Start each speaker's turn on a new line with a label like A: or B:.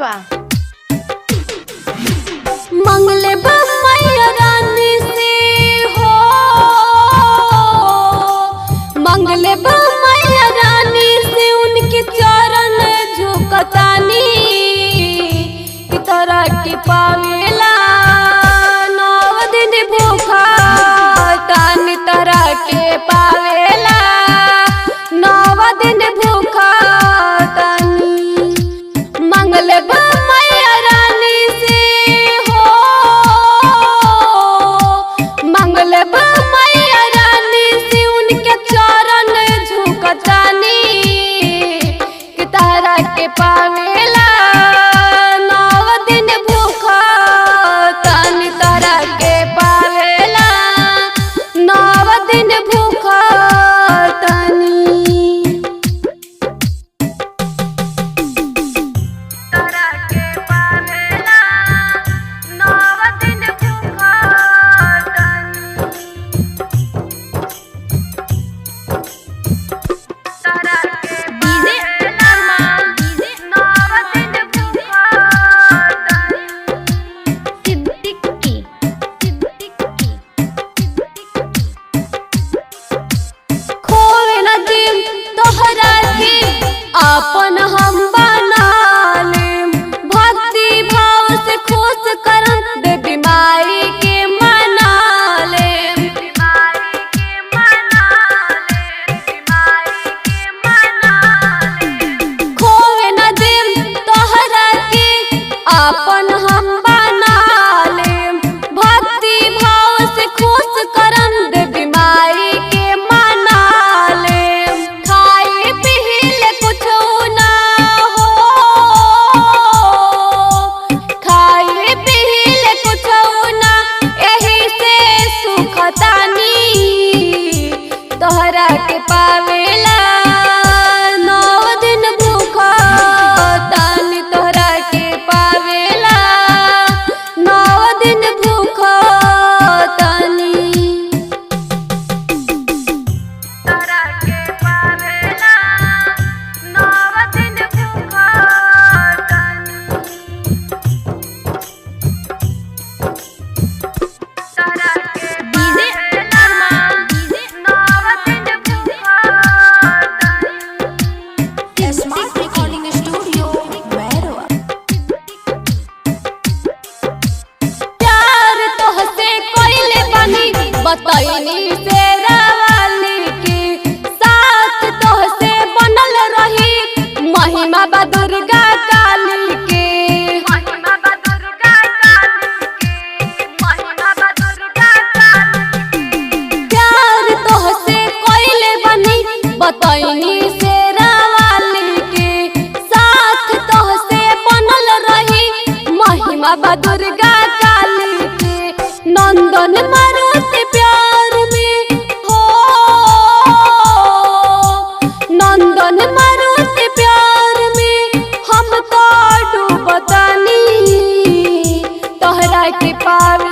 A: मैरवा
B: मंगले मैया रानी से हो, मंगले मैया रानी से उनके चरण झुकतानी की तरह के पावेला 9 दिन भूखा तानी तरह के पावेला 9 दिन भूखा तानी। मंगले मैया रानी से हो, मंगले मैया रानी से उनके चरण झुकतानी कि तारा के पावेला 9 दिन भूखा तानी तारा के पावेला 9 दिन भूखा तानी। अपन हम बना लेम भक्ति भाव से खुश करन दे बीमारी के मना लेम, बीमारी के मना लेम, बीमारी के मना लेम। खोवे न दिल तोहरा के अपन हम बना लेम भक्ति भाव से खुश करन दे बीमारी के मना लेम। खाए पीले कुछ ना हो, खाए पीले कुछ ना यही से सुखतानी तोहरा के पावेला 9 दिन भूखा तानी तोहरा के पावेला 9 दिन भूखा तानी। तोहरा के पावेला 9 दिन भूखा तानी। तोहरा के पावेला 9 दिन भूखा तानी।
C: Smart recording studio Mairwa.
B: प्यार तोहसे कोइले बनी बतैनी से रावाली की साथ तोहसे बनल रही महिमा बा दुर्गा काली के, महिमा बा दुर्गा काली के, महिमा बा दुर्गा काली के। प्यार तोहसे कोइले बनी बतैनी से रावाली के साथ तोहसे बनल रही महिमा बा दुर्गा काली के। नंदन मारुति प्यार में हो, नंदन मारुति प्यार में हम तो डूबतानी तोहरा के पावे